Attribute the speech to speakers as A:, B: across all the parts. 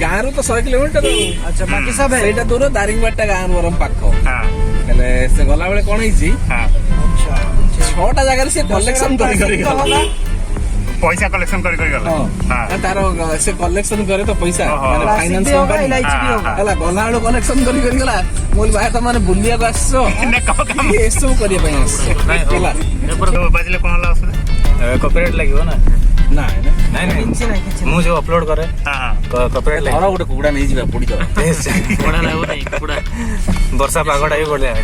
A: ଗାଁ ରୁ ତ 100 କିଲୋମିଟର।
B: ଆଚ୍ଛା ବାକି ସବୁ
A: ସେଇଟା ଦୂର, ଦାରିଙ୍ଗବାଡିଟା ଗାଁ ରୁ ବରଂ ପାଖ। ହେଲେ ସେ ଗଲାବେଳେ କଣ ହେଇଛି, 6ଟା ଜାଗାରେ ସେ କଲେକ୍ସନ କରି ଗଲା,
C: ପଇସା କଲେକ୍ସନ କରି ଗଲା।
A: ତାର ସେ କଲେକ୍ସନ କରେ ତ ପଇସା, ମାନେ ଫାଇନାନ୍ସ କମ୍ପାନୀ ହେଲା। ଗଲାବେଳୁ କଲେକ୍ସନ କରି ଗଲା। ମୁଁ କହିଲି ଭାଇ ତମେ ବୁଲିବାକୁ ଆସିଛ, ଏସବୁ କରିବା ପାଇଁ ଆସିଛ ହେଲା।
C: ବାଜିଲେ କଣ ହେଲା ଅସୁବିଧା?
D: କପିରାଇଟ୍ ଲାଗିବ ନା?
A: ନାଇଁ
D: ମୁଁ ଯୋଉ ଅପଲୋଡ କରେ କପିରାଇଟ୍ ଲାଗିବ।
A: ଗୋଟେ କୁକୁଡ଼ା ନେଇଯିବା ପୋଡ଼ିଦବା।
D: ବର୍ଷା ପାଗଟା ବି ବଢିଆ,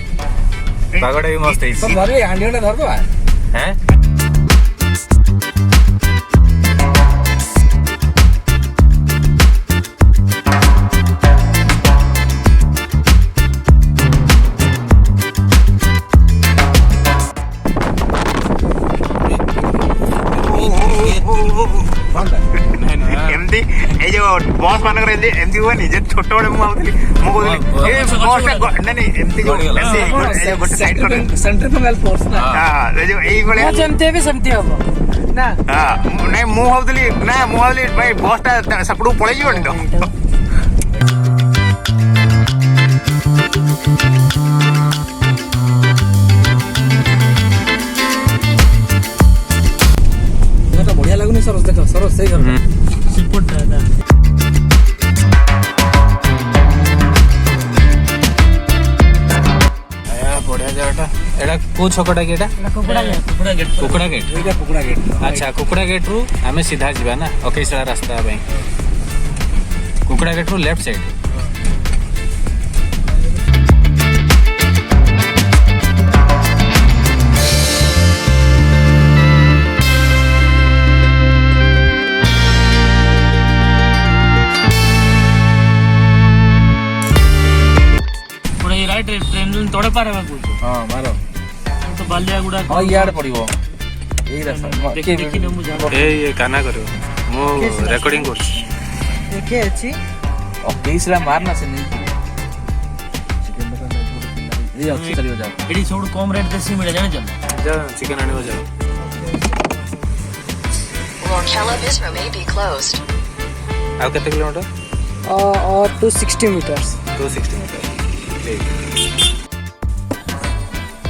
D: ପାଗଟା ବି ମସ୍ତ ହେଇଛି।
A: ଧରିବେ ହାଣ୍ଡି ଖଣ୍ଡେ ଧରିଦବା।
C: ଏମିତି ଏଇ ଯୋଉ ବସ୍ ମାନଙ୍କର ଏମିତି ହୁଏନି ଯେ ଛୋଟ ବେଳେ ମୁଁ ଭାବୁଥିଲି, ମୁଁ କହୁଥିଲି ନାଇଁ ଏମିତି
A: ସେଣ୍ଟ୍ରିଫ୍ୟୁଗାଲ ଫୋର୍ସ ନା,
C: ଏଇଭଳିଆ
B: ଯେମିତି ବି ସେମିତି ହବ ନା।
C: ନାଇଁ ମୁଁ ଭାବୁଥିଲି ଭାଇ ବସ୍ ଟା ସେପଟକୁ ପଳେଇ ଯିବନି ତ।
A: ବଢିଆ ଲାଗୁନି ସରସ? ଦେଖ ସରସ ସେଇ ଘର
D: ବଢିଆ ଜାଗାଟା। ଏଇଟା କୋଉ ଛକଟା କି? ଏଇଟା କୁକୁଡ଼ା ଗେଟ୍। ଆଚ୍ଛା, କୁକୁଡ଼ା ଗେଟ୍ ରୁ ଆମେ ସିଧା ଯିବା ନା ଅକେଇଶିଳା ରାସ୍ତା ପାଇଁ। କୁକୁଡ଼ା ଗେଟ୍ ରୁ ଲେଫ୍ଟ ସାଇଡ୍।
B: ट्रेन तोड़े पार है
A: मारो
B: तो बालियागुड़ा
A: इयाड़े पड़िबो एई रास्ता
D: ये काना करियो मो रेकॉर्डिंग करछ
B: देखे अछि
A: अकेइसला मारना से नहीं चिकन दुकान ये अच्छी चलियो जा
B: एडी सब कम रेट देसी मिले जाने चल
D: जा चिकन आनी हो जा
E: bisra may be closed.
D: आ कितने किलोमीटर?
B: 260 meters.
D: 260 मीटर। ठीक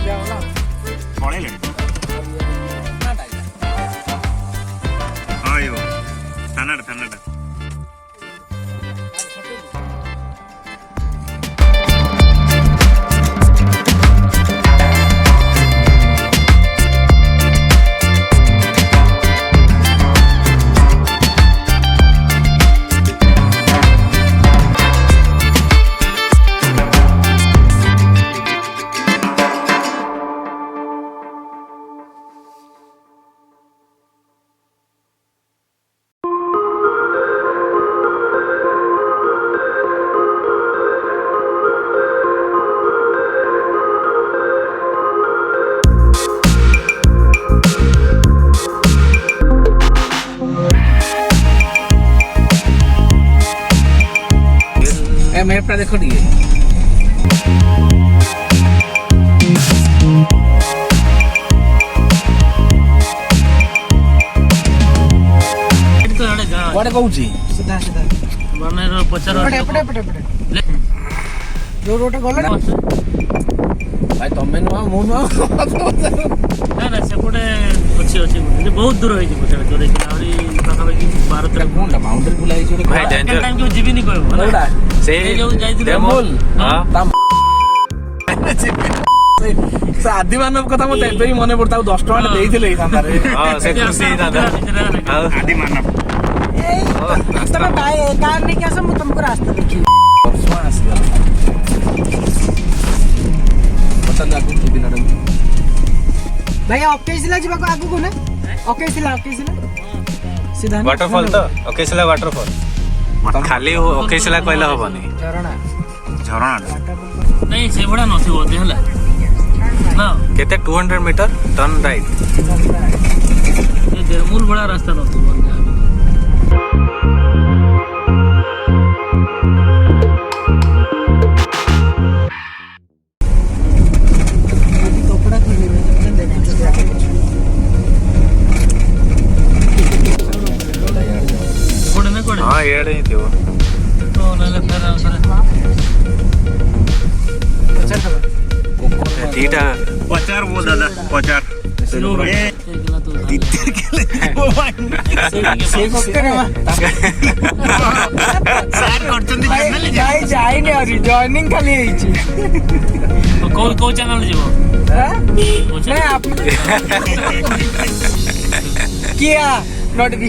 B: जाओ ना
C: पळेले आयो थानाडा
A: मैपटा देखो टिके वाडे कहूची
B: सीधा सीधा
F: माने पचार
B: पटे जो रोड गले
A: भाई तमे नुआ मु नुआ
F: ना ना सेपटे अच्छी बहुत दूर होई छै जोरे कि आउरी पाखा पाखी 12
A: कोनटा बाउंड्री बुलाई छै
D: भाई डेंजर
F: टाइम के जीविनी कहबो ना
D: से
F: जो जाइथिले
D: डेमोल हां
A: आदि मानव कथा मते एबे ही मने पड़ता 10 टका देइथिले ही थांदा रे
D: हां से खुशी दादा
C: आदि मानव
B: तमे भाई कार नहीं कैसे मु तुमको रास्ता देखी
A: परसों आसी गला पता लागु दिन रे
B: भाई अकेइसला जीवा को आगु को ना अकेइसला सीधा
D: वाटरफॉल तो अकेइसला वाटरफॉल खाली अकेइसला कहले होबनी
B: झरणा
F: नहीं से बड़ा नथि होते हला ना
D: केते 200 मीटर टर्न राइट
F: ये देरमूल बड़ा रास्ता नथि बोल जा
D: हाँ ये ही थी वो दीटा
C: पचार वो दादा पचार
B: जॉइनिंग खाली
F: କୋଉ ଚ୍ୟାନେଲ ଯିବ
B: किया नॉट बी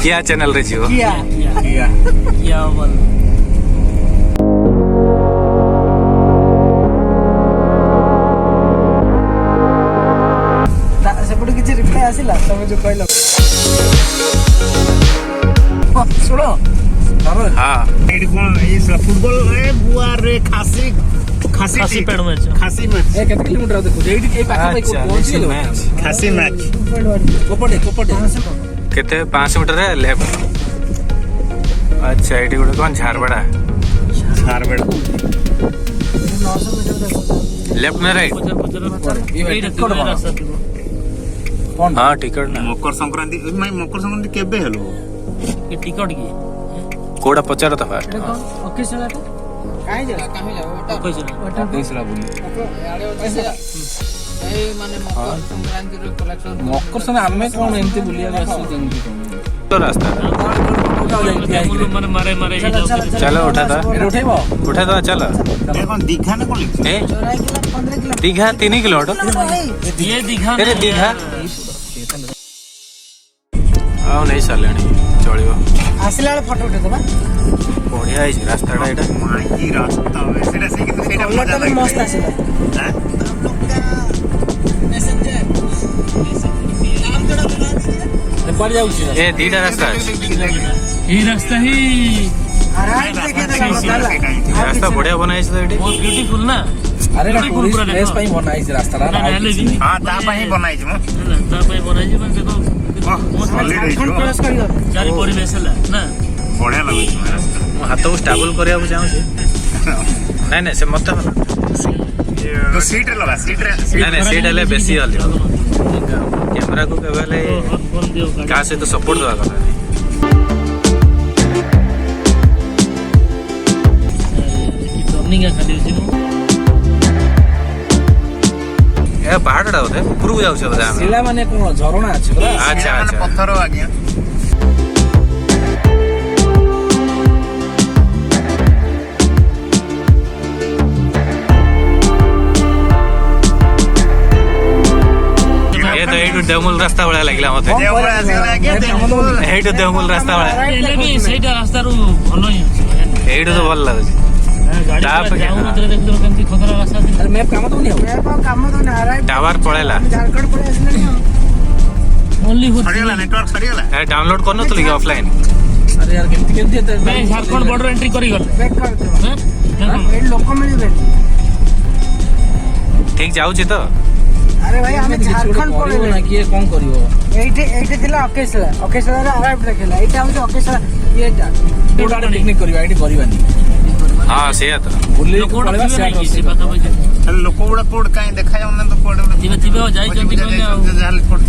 D: किया चैनल रे जीव
B: किया
F: बोल
B: सेपटे किसी रिप्लाई आसिला तमे जो कहलो सुनो
D: हाँ
C: एडी कोन ए फुटबॉल रे बुआ रे खासी
F: पेड़ मैच
C: खासी मैच
A: ए केते किलोमीटर देखो एडी ए पाखा भाई पहुंची गेलो
C: खासी मैच
A: कोपटे
D: केते 500 मीटर रे लेफ्ट अच्छा एडी गोटे कोन झारबड़ा
C: झारबड़ा
B: 900 मीटर देखो
D: लेफ्ट में राइट हाँ टिकट ना
C: मकर संक्रांति मकर संक्रांति केबे हेलो
F: टिकट की
D: कोड़ा पचार था फास्ट
B: ओके चला तो काहे जा
A: देसला बुली ए माने मकर संक्रांति रो कलेक्शन मकर संक्रांति हमें कोन एंती बुलिया आसी जेंती
D: तो रास्ता
F: माने मारे
D: चलो उठा था चलो
C: देखो दीघा ना कोन
D: ए दीघा 3 किलोमीटर
F: ये दीघा
D: अरे दीघा आओ नहीं सालेणी चलियो
B: आसिला फोटो उठे दबा
D: बढ़िया है रास्ताटा एटा
C: माई रास्ता है सेटा से कि सेटा मजा
B: भी मस्त आसिला
C: हैं
A: पड़ जाउ छी
D: ए दीटा रास्ता अछि
F: ये रास्ता ही
B: आराम देखे
D: रास्ता बढ़िया बनाई छै एटी
F: बहुत ब्यूटीफुल ना
A: अरे ना टूरिस्ट प्लेस पई बनाई छी रास्ता रा
C: हां ता पई बनाई छ
F: ता पे बनाई जे देखो
B: क्रॉस करियो
F: चारि परिवेश है ना
C: बढ़िया लागै छ रास्ता
D: मो हाथ को स्टेबल करिया चाहू छी नहीं से मत
C: तो सीट रे लगा
D: नहीं सीट ले बेसी हल कैमरा को केवल का से तो सपोर्ट दवा कथा
F: टर्निंग है खाली छी
D: ए पहाड़टा होते ऊपर को जाउ छ बजा
A: सिला माने कोन झरना अछि बरा
D: अच्छा अच्छा
C: पत्थर आज्ञा
D: ये तो एटू देमुल रास्ता वाला लागला मते एटू देमुल रास्ता वाला
F: एले भी सेटा रास्ता रु भलो ही अछि
D: एटू तो भल लागछ
F: गाड़ी जाऊ न देख दो केमती खतरा रास्ता
A: अरे मैप काम तो नहीं हो
B: काम तो ना आराम
D: टावर पड़ेला
B: झारखंड पड़े आसिला नहीं
F: ओनली हो
C: सड़ियाला नेटवर्क सड़ियाला
D: ए डाउनलोड करनो तो लिखे ऑफलाइन
A: अरे यार केमती
F: मैं झारखंड बॉर्डर एंट्री करी गल
B: बैक कर दे
F: हैं
B: ए लोक मिलबे
D: ठीक जाउ छी तो
B: अरे भाई हमें झारखंड पड़े
A: ना किए कोन करियो
B: एटे थिला अकेशला रे अराइव देखला एटा हम अकेशला येटा
A: कोडा पिकनिक करियो आइडी करबानी
D: हां से तो
A: बुल्ली
F: कोड
A: पड़ेबा से
F: किसी पता बजे
C: लोक गुडा कोड काई देखा जाउ न तो कोड
F: जीवे जाई जल्दी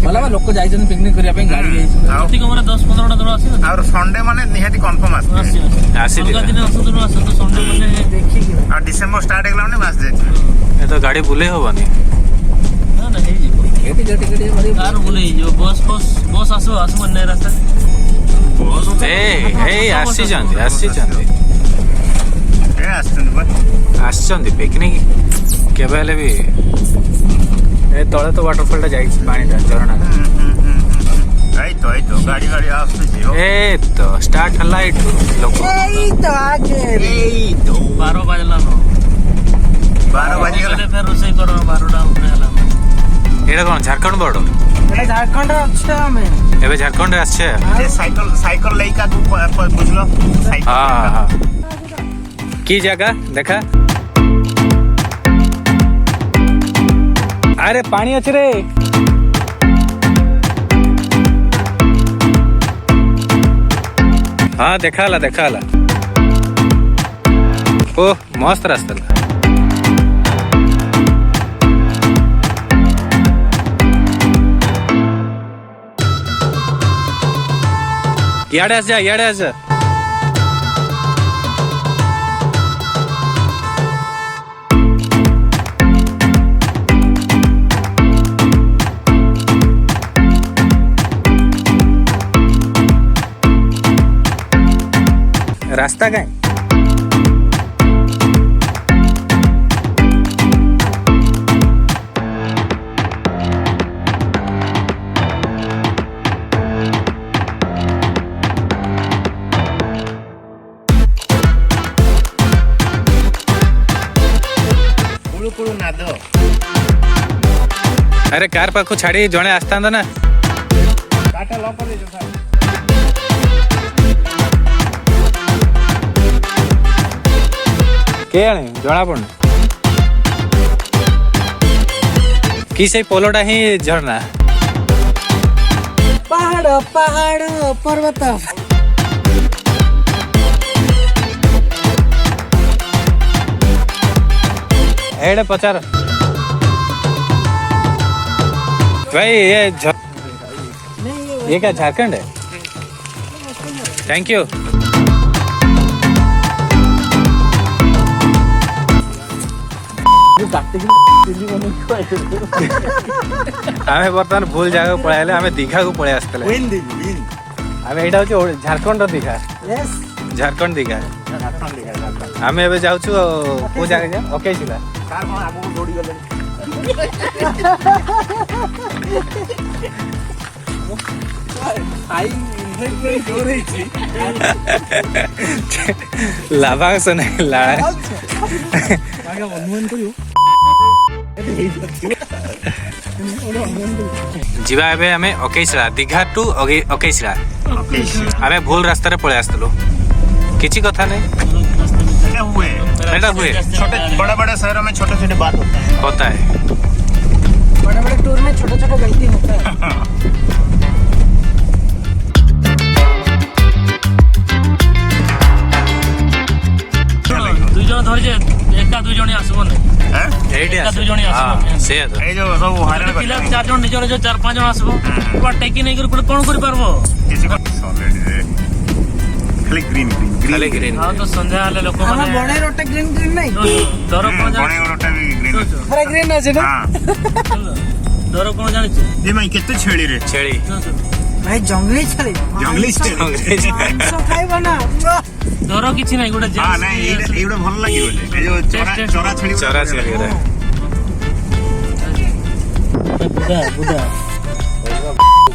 A: मला लोक जाई जन पिकनिक करिया पे गाड़ी जाई
F: ठीक हमरा 10-15 टा दर आसी
C: और संडे माने निहाती कंफर्म आसी
D: आसी
F: अलगा दिन असु दिन असु तो संडे माने
B: देखी के
C: और डिसेंबर स्टार्ट हेगला माने मास जाय
D: ए तो गाड़ी बुले होबानी
F: ना ना हे जीव
A: एटी गटी मारी
F: कार बोले जो बस आसो मन्ने रास्ता
D: ए आसी जानती
C: ए आस्तन बा
D: आसचंदी पिकनिक केबे हेले भी ए तळे तो वाटरफॉल टा जाई पानी टा झरना
C: आई तो गाड़ी आसु छी
D: ए तो स्टार्ट लाइट लोक
B: एई तो आगे रे
F: 12 बजला नो
C: 12 बजे
F: गले फिर रोसई करो 12 टा ऊपर हला
D: एटा कोन झारखंड बॉर्डर
B: एटा झारखंड अच्छा में
D: एबे झारखंड आछे
C: जे साइकिल लइका को बुझलो साइकिल
D: हां की जगह देखा अरे पानी अच्छे रे हाँ देखाला ओह मस्त रास्ता याडे आस जा रास्ता कहीं
C: नाद
D: अरे कार पाखु छाड़ी जड़े आसता ना
A: काटा लॉक कर दे साहब
D: के आने जना पड़न कि से पोलोटा ही झरना
B: पहाड़ पहाड़ पर्वत
D: एडे पचार भाई ये क्या झारखंड है थैंक यू आमे बर्तमान भूल जगह पळाइले आमे दीघा को पळे आस्तले आमे एटा होची झारखंड दीघा
B: यस
D: झारखंड दीघा आमे एबे जाउछु को जगह जा अकेशिला
A: कार कोन आगु दौड़ी गले आई इन्वेंटरी जोर है
D: लाभांश नहीं लाड़ा
A: आगे अनुमान करियो
D: जीवा एबे हमें अकेशिला दीघा टू अकेशिला आमे भूल रास्ता रे पळे आस्तलो किछि कथा नहीं
C: हुए छोटे बड़े बड़े शहरों में छोटे छोटे बात
D: होता है
B: बड़े बड़े टूर में छोटे छोटे गलती होता है
F: दुई जन धरि जे एका दुई जणी आसबो नै
D: एडी
F: एका दुई जणी आसबो
D: से तो
C: ए जो सब हारे
F: पिला चार जन निजर जो चार पांच जन आसबो कोन टेकी नै कर कोन करि परबो
C: किसी को सॉलिड है खाली ग्रीन
D: खाली ग्रीन
F: हां तो संध्या वाले लोक
B: हम
F: माने
B: बणे रोटे ग्रीन ग्रीन नहीं
F: दर कोन
C: बड़े रोटा भी ग्रीन
B: पूरा ग्रीन আছে না
C: हां
F: दर कोन जानि छ
C: ये मैं कितने छेड़ी रे
D: छेड़ी
B: भाई जंगली छले
C: जंगली स्टेट
B: सो खाइबो ना
F: दर किछि नै गोटे
C: हां नहीं एइडा भल लागि बोले ए जो चोरा छेड़ी
D: चरा छेड़ी रे
F: बुदा बुदा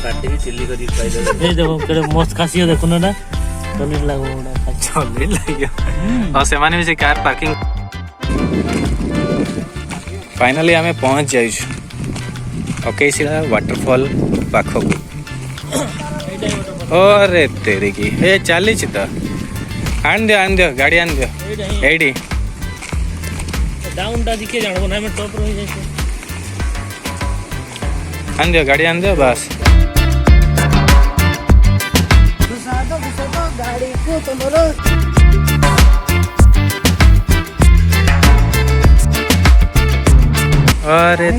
F: काटी भी चिल्ली करी खाइ दे ए देखो केडे मस्त खासियो देखो ना चली लागो उडा
D: चली लागियो और से माने भी कार पार्किंग फाइनली हमें पहुंच जाइछु अकेशिला वाटरफॉल पाखो अरे तेरे की ए चली छि त आन दियो गाड़ी आन दियो एडी
F: डाउन दा दिखे जानबो ना मैं टॉप रही जाय
D: आन दियो गाड़ी आन दियो बस
B: घुसा दो गाड़ी को तुम्हारो
D: अरे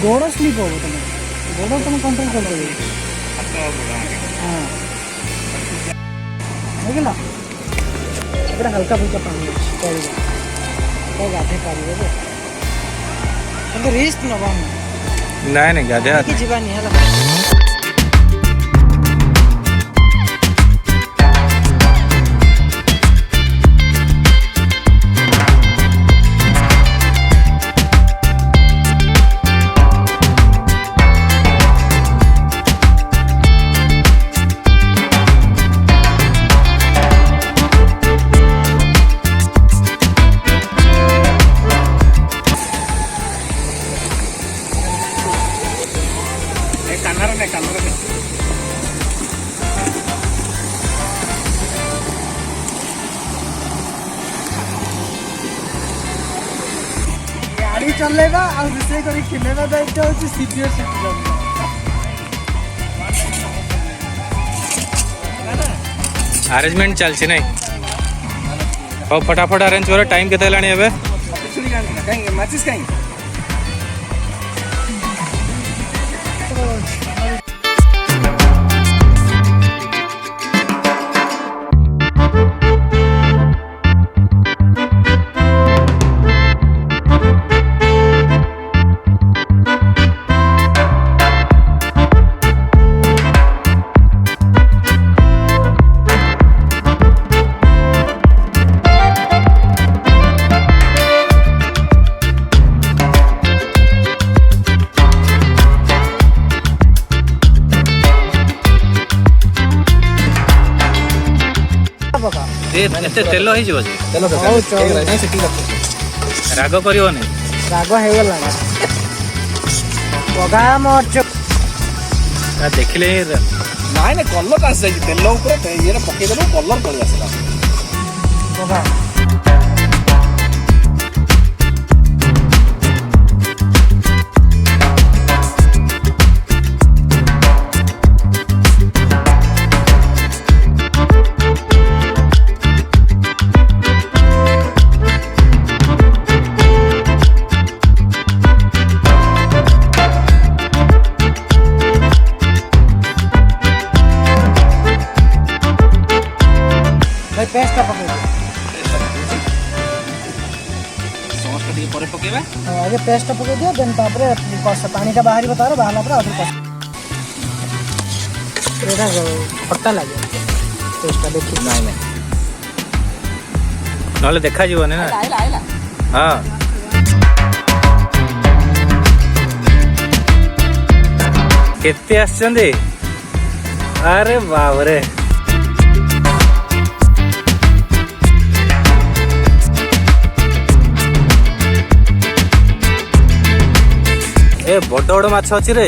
B: गोड़ स्लिप हो तुम गोड़ तुम कंट्रोल कर दो हां देखला एबरा हल्का फुल्का पानी चलेगा तो गाधे पारिबो तो रिस्क नबा
D: नहीं गाधे
B: कि जीवानी हला गाड़ी चलेगा और दूसरे को खिलेगा दायित्व होची सीनियर सिटीजन
D: अरेंजमेंट चलछि नहीं और फटाफट अरेंज करो टाइम केते लाणी एबे
A: कहीं माचिस कहीं
D: ଏତେ ତେଲ ହେଇଯିବ ଯେ
A: ତେଲ
B: ହଉ, ଚଳିବ।
A: ନାଇଁ ସେଠି ରଖ।
D: ରାଗ କରିବନି।
B: ରାଗ ହେଇଗଲାଣି ପଗା ମରିଚ
D: ଦେଖିଲେ ହିଁ
A: ନାଇଁ ନାଇଁ କଲର ଆସିଯାଇଛି ତେଲ ଉପରେ ଇଏରେ ପକେଇଦେବୁ କଲର ପଳେଇ ଆସିଲା।
B: ପଗା ଭାଇ ପେଷ୍ଟଟା ପକେଇଦିଅ।
A: ସସ୍ଟା ଟିକେ ପରେ ପକେଇବା।
B: ହଁ, ଆଗେ ପେଷ୍ଟଟା ପକେଇଦିଅ ଦେନ୍ ତାପରେ କଷା ପାଣିଟା ବାହାରିବ ତାର ବାହାରିଲା ପରେ ଆଉଥରେ କଷା। ଏଇଟା ଖଟା ଲାଗେ ପେଷ୍ଟଟା ଦେଖି।
A: ନାଇଁ ନାଇଁ
D: ନହେଲେ ଦେଖାଯିବନି ନା।
A: ଆଇଲା ଆଇଲା
D: ହଁ କେତେ ଆସିଛନ୍ତି ଆରେ ବାବରେ ଏ ବଡ଼ ବଡ଼ ମାଛ ଅଛି ରେ।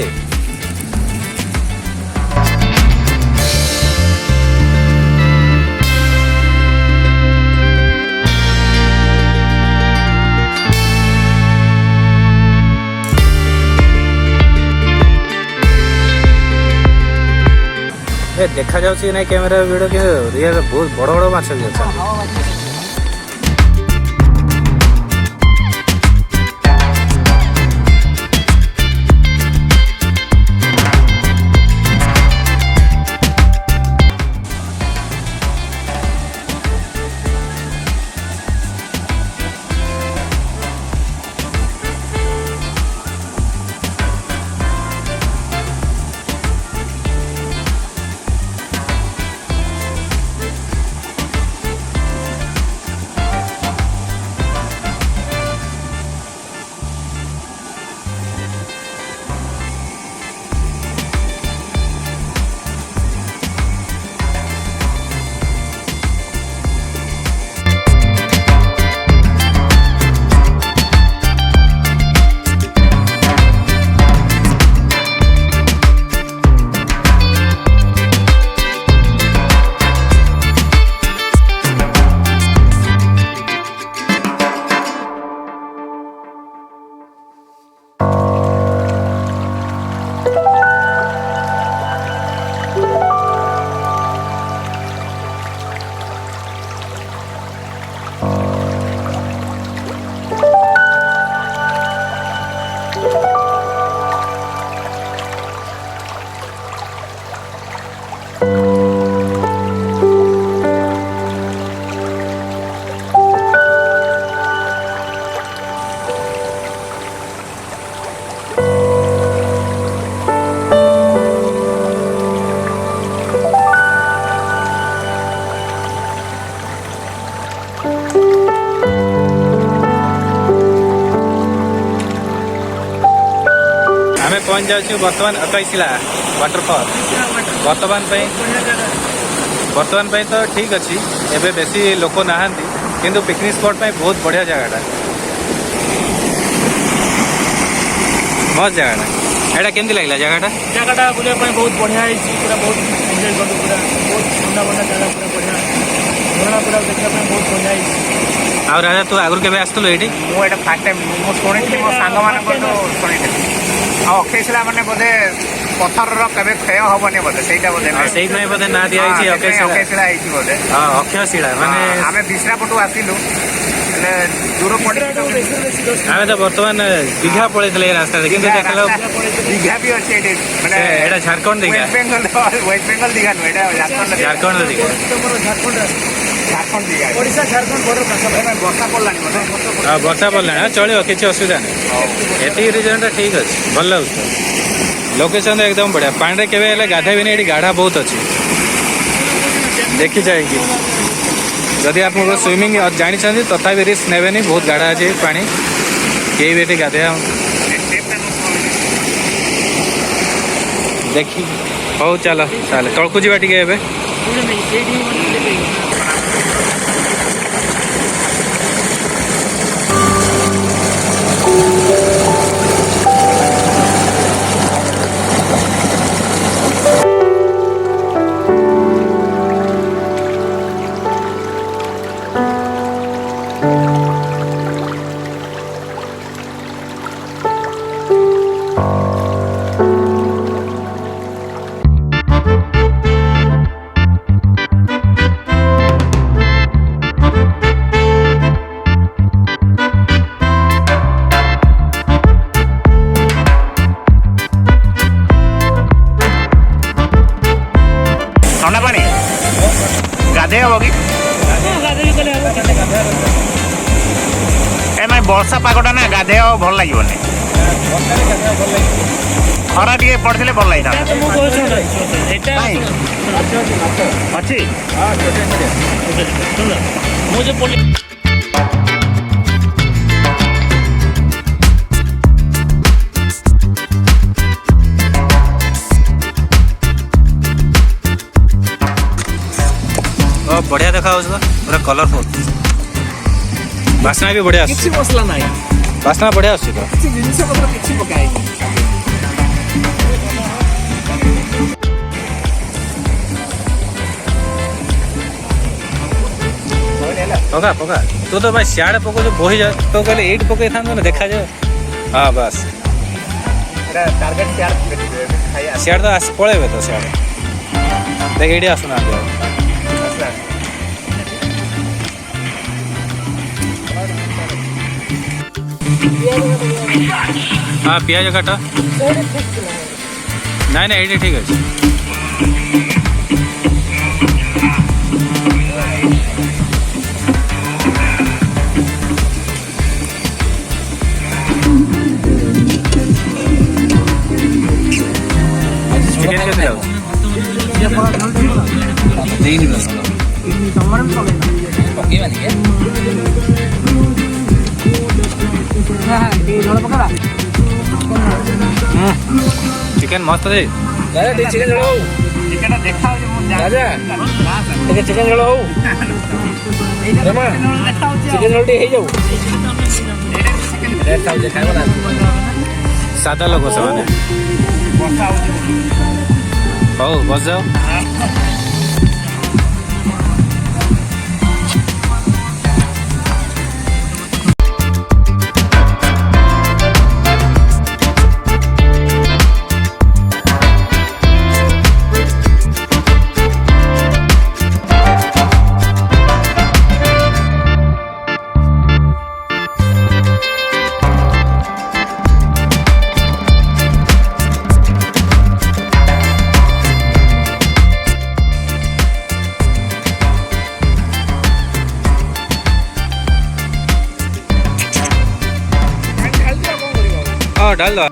D: ए देखा जाଉଛି କି ନାଇଁ କ୍ୟାମେରା ଭିଡ଼ିଓ କିନ୍ତୁ ରିଅଲ ବହୁତ ବଡ଼ ବଡ଼ ମାଛ ବି ଅଛନ୍ତି। पहुंच जाऊँ बर्तमान अकेishila वाटरफॉल बर्तमान तो ठीक अच्छी एबे बेसी लोक नहांती किंतु पिकनिक स्पॉट पे बहुत बढ़िया जगह मस्त जगह एटा केमती लगला जगह
F: बुलिया बहुत बढ़िया पूरा बहुत एंजॉय करू पूरा बहुत ठंडा बंडा जगह पूरा बढ़िया झरना पूरा देखा बहुत बढ़िया
D: आ राजा तू आगुरी केबे आस्तलो एठी
C: मु एटा फर्स्ट टाइम मु सुनिथि मो सांग मान को सुनिथि आ अकेishila माने बोधे पत्थर रो केबे क्षय होबनी बोधे सेटा बोधे
D: सेई नै बोधे ना दिया आइछि
C: अकेishila आइछि बोधे
D: हां अकेishila माने
C: हमें बिसरा पटु आसिलु ले दूर पड़ी
D: आमे तो वर्तमान दीघा पळेतले रास्ता दे किंतु देखलो
C: दीघा भी अछि एटे माने
D: एटा झारखंड दीघा
C: वेस्ट बेंगल दीघा नो एटा
D: झारखंड दीघा
C: झारखंड दीघा
B: ओडिशा झारखंड बॉर्डर पास
C: वर्षा पड़लानी बोधे
D: हां वर्षा पड़ला चलियो किछि असुविधा नै एती रिजन ठीक अछि भल लागु लोकेशन एकदम बढ़िया पानी केबे हेले गाधेबे नै एटी गाढ़ा बहुत अछि देखि जाएगी जदि आप स्विमिंग जानी तथापि रिस्क नेबेनी बहुत गाढ़ा अच्छे पानी कई भी गाधे देखी हौ चल चल तलकू जा टे
C: ଥଣ୍ଡା ପାଣି ଗାଧେଇ ହବ କି? ଏ ମାନେ ବର୍ଷା ପାଗଟା ନା ଗାଧେଇ ହବ ଭଲ ଲାଗିବନି। ଖରା ଟିକେ ପଡ଼ିଥିଲେ ଭଲ ଲାଗିଥାନ୍ତା। ଅଛି
F: ମୁଁ ଯେ
D: बढ़िया देखा पूरा कलरफुल बास्ना भी बढ़िया
A: କିଛି ମସଲା ନାହିଁ
D: बास्ना बढ़िया आछी तो
A: କିଛି ଜିନିଷ ପତ୍ର କିଛି ପକାଏନି।
D: पका पका तू तो भाई सियाड़े पको जो बोही जा तो कहले 8 पके था ना देखा जाओ। हाँ बस
C: टार्गेट
D: सियाड़ तो आस पळेबे तो सियाड़े देख एडी आसुना हाँ पियाज काट नहीं नहीं ये ठीक अच्छे चिकन कैसे जाओ चिकन मस्त है
A: ଚିକେନ ଝୋଳ ହଉ ରାଜା ଟିକେ ଚିକେନ ଝୋଳ ହଉ ରମା ଚିକେନ ଝୋଳ ଟିକେ ହେଇଯାଉ ଖାଇବ ନା
D: सादा लोग से मैंने हो बस जाओ हाँ डाल दो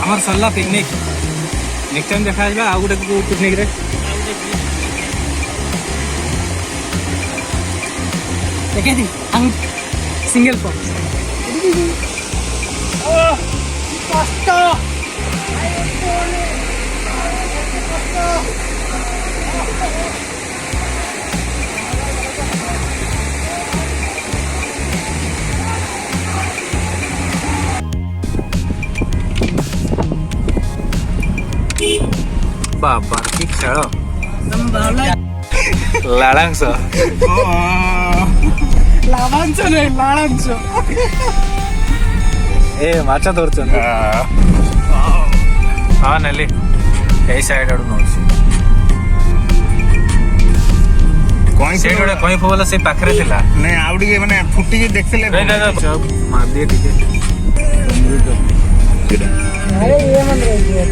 D: आमर सरला पिकनिक नेक्स्ट टाइम देखा जाए आ गोटे पिकनिक रे
B: देखे दी हम सिंगल पॉइंट कष्ट
D: बाबा की खेल ଲାଳାଂଶ
A: ଲାଭାଂଶ ନୁହେଁ ଲାଳାଂଶ।
D: ଏ ମାଛ ଧରୁଛନ୍ତି। ହଁ ନେଲି ଏଇ ସାଇଡ୍ ଆଡୁ ନଉଛି। ସେଇଠି ଗୋଟେ କଇଁ ଫୁଲ ସେଇ ପାଖରେ ଥିଲା।
C: ନାଇଁ ଆଉ ଟିକେ ମାନେ ଫୁଟିକି ଦେଖିଥିଲେ
D: ମାରିଦିଏ ଟିକେ।
B: अरे ये मन रही है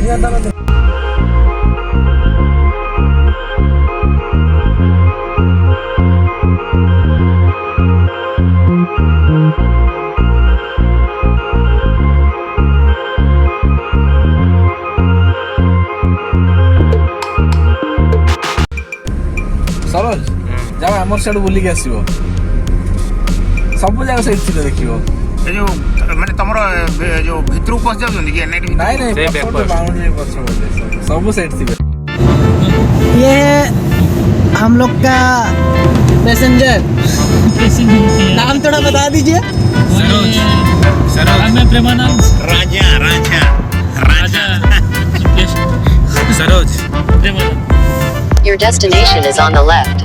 A: ସରୋଜ ଯାଅ ଆମର ସିଆଡୁ ବୁଲିକି ଆସିବ। ସବୁ ଜାଗା ସେଇଠି ଥିବ ଦେଖିବ।
C: ଏ ଯୋଉ ମାନେ ତମର ଯୋଉ ଭିତରକୁ ପଶି ଯାଉଛନ୍ତି କି ଏନ୍ଆଇଟି
A: ନାଇଁ ନାଇଁ
D: ସେଇ
A: ପଛପଟେ
D: backwards।
A: ବାଉଣ୍ଡରୀ ପଛପଟେ ସବୁ ସେଇଠି ଥିବେ।
B: ये है हम लोग का पैसेंजर। नाम थोड़ा बता दीजिए।
D: सरोज
F: मैं प्रेमानंद
C: राजा राजा
F: राजा
D: Saroj
F: Premanand
E: Your destination is on the left.